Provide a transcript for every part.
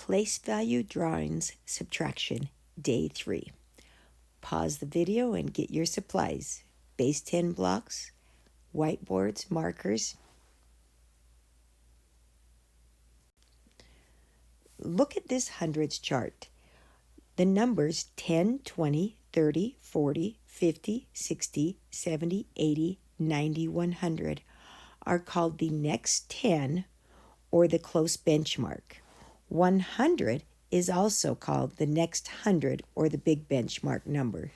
Place value drawings subtraction, day 3. Pause the video and get your supplies. Base 10 blocks, whiteboards, markers. Look at this hundreds chart. The numbers 10, 20, 30, 40, 50, 60, 70, 80, 90, 100 are called the next 10 or the close benchmark. 100 is also called the next 100 or the big benchmark number.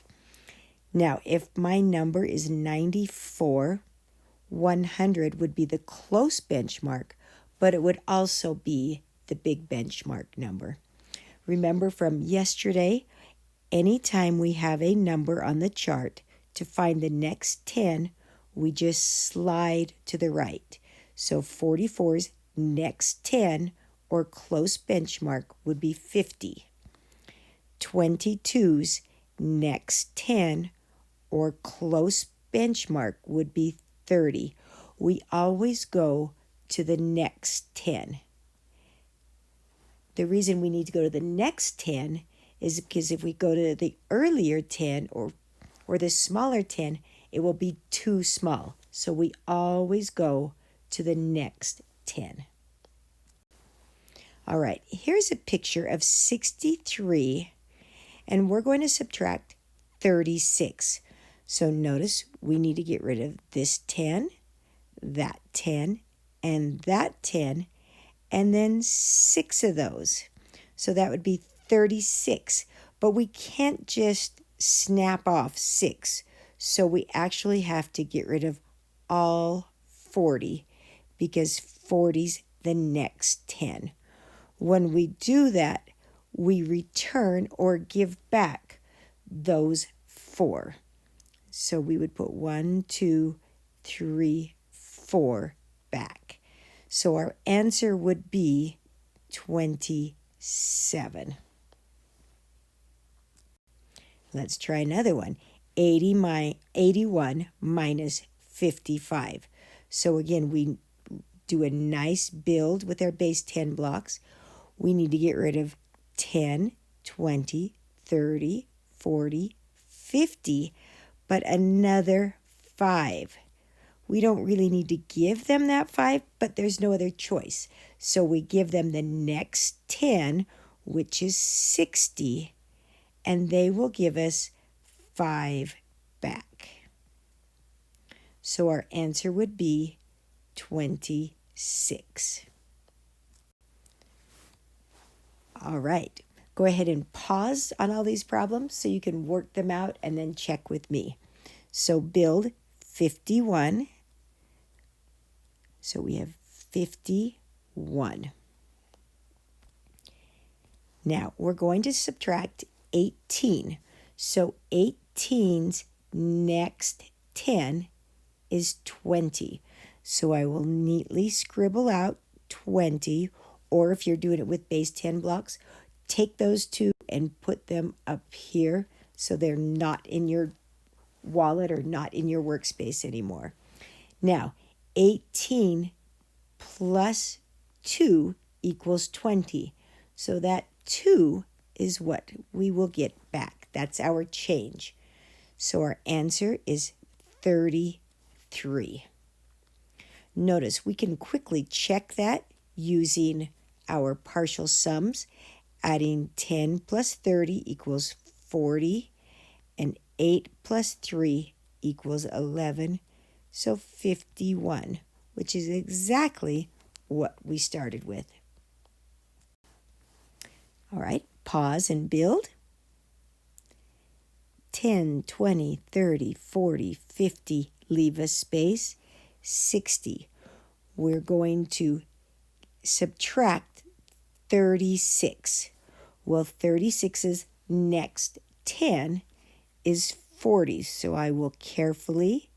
Now, if my number is 94, 100 would be the close benchmark, but it would also be the big benchmark number. Remember from yesterday, anytime we have a number on the chart, to find the next 10, we just slide to the right. So 44's next 10 or close benchmark would be 50. 22's next 10 or close benchmark would be 30. We always go to the next 10. The reason we need to go to the next 10 is because if we go to the earlier 10 or the smaller 10, it will be too small. So we always go to the next 10. All right, here's a picture of 63, and we're going to subtract 36. So notice we need to get rid of this 10, that 10, and that 10, and then 6 of those. So that would be 36. But we can't just snap off 6. So we actually have to get rid of all 40 because 40's the next 10. When we do that, we return or give back those 4. So we would put 1, 2, 3, 4 back. So our answer would be 27. Let's try another one. 81 minus 55. So again, we do a nice build with our base 10 blocks. We need to get rid of 10, 20, 30, 40, 50, but another 5. We don't really need to give them that 5, but there's no other choice. So we give them the next 10, which is 60, and they will give us 5 back. So our answer would be 26. All right, go ahead and pause on all these problems so you can work them out and then check with me. So build 51. So we have 51. Now we're going to subtract 18. So 18's next 10 is 20. So I will neatly scribble out 20, or if you're doing it with base 10 blocks, take those two and put them up here so they're not in your wallet or not in your workspace anymore. Now, 18 plus 2 equals 20. So that 2 is what we will get back. That's our change. So our answer is 33. Notice we can quickly check that using our partial sums. Adding 10 plus 30 equals 40, and 8 plus 3 equals 11, so 51, which is exactly what we started with. All right, pause and build. 10, 20, 30, 40, 50, leave a space. 60. We're going to subtract 36. Well, 36's next 10 is 40, so I will carefully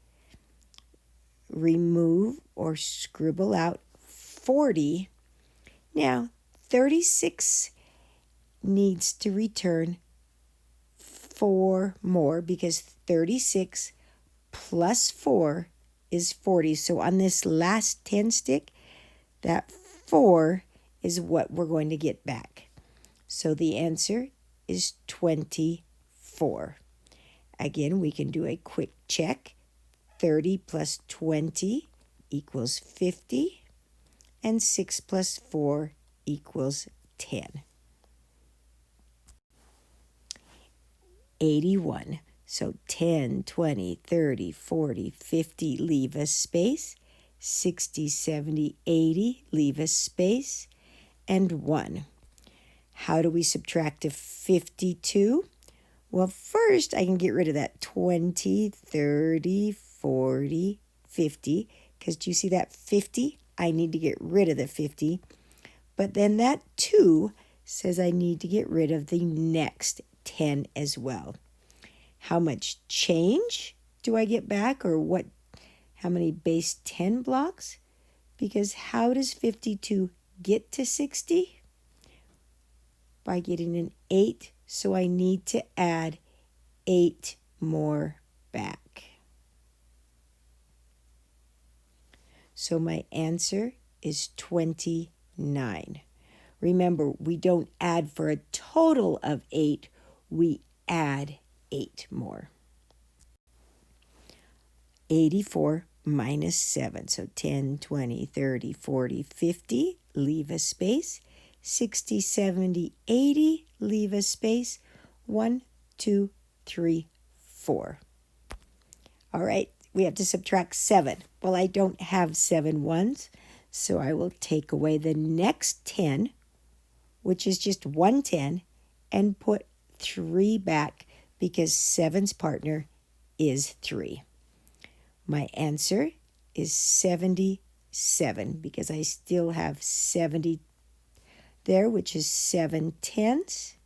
remove or scribble out 40. Now, 36 needs to return 4 more because 36 plus 4 is 40. So on this last 10 stick, that 4 is what we're going to get back. So the answer is 24. Again, we can do a quick check. 30 plus 20 equals 50, and 6 plus 4 equals 10. 81. So 10, 20, 30, 40, 50, leave a space. 60, 70, 80, leave a space. And 1. How do we subtract a 52? Well, first I can get rid of that 20, 30, 40, 50, because do you see that 50? I need to get rid of the 50. But then that 2 says I need to get rid of the next 10 as well. How much change do I get back, or what? How many base 10 blocks? Because how does 52 get to 60? By getting an 8, so I need to add 8 more back. So my answer is 29. Remember, we don't add for a total of 8, we add 8 more. 84 minus 7, so 10, 20, 30, 40, 50, leave a space. 60, 70, 80, leave a space. 1, 2, 3, 4. All right, we have to subtract 7. Well, I don't have 7 ones, so I will take away the next 10, which is just 1 10, and put 3 back because 7's partner is 3. My answer is 77 because I still have 70 there, which is 7 tenths,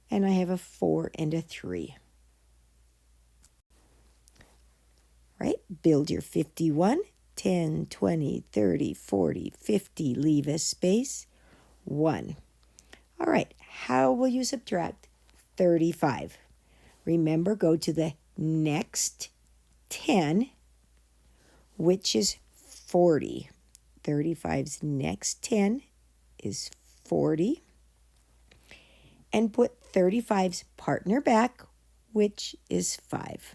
and I have a 4 and a 3. Right? Build your 51. 10, 20, 30, 40, 50, leave a space. 1. All right, how will you subtract 35? Remember, go to the next 10, which is 40. 35's next 10 is 40. And put 35's partner back, which is 5.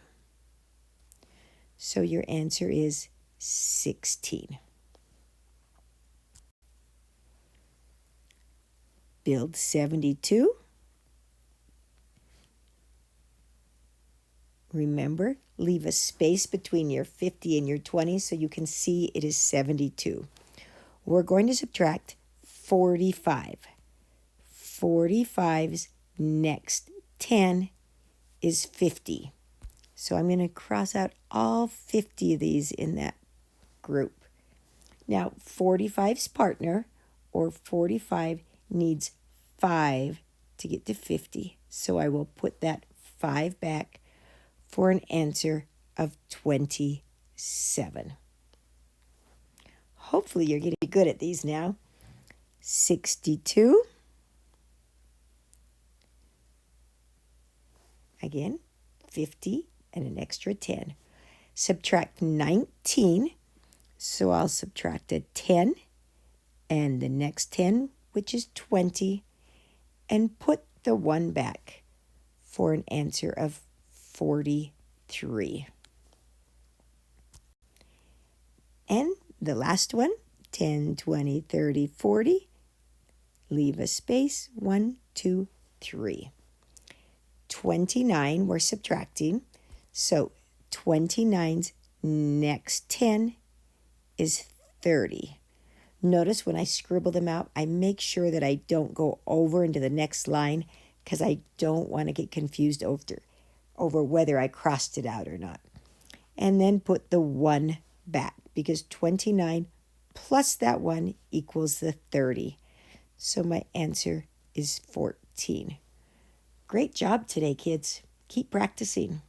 So your answer is 16. Build 72. Remember, leave a space between your 50 and your 20 so you can see it is 72. We're going to subtract 45. 45's next 10 is 50. So I'm going to cross out all 50 of these in that group. Now, 45's partner, or 45, needs 5 to get to 50. So I will put that 5 back for an answer of 27. Hopefully you're getting good at these now. 62. Again, 50 and an extra 10. Subtract 19. So I'll subtract a 10 and the next 10, which is 20, and put the 1 back for an answer of 43. And the last one, 10, 20, 30, 40. Leave a space. 1, 2, 3. 29 we're subtracting. So 29's next 10 is 30. Notice when I scribble them out, I make sure that I don't go over into the next line because I don't want to get confused over whether I crossed it out or not. And then put the 1 back because 29 plus that 1 equals the 30. So my answer is 14. Great job today, kids. Keep practicing.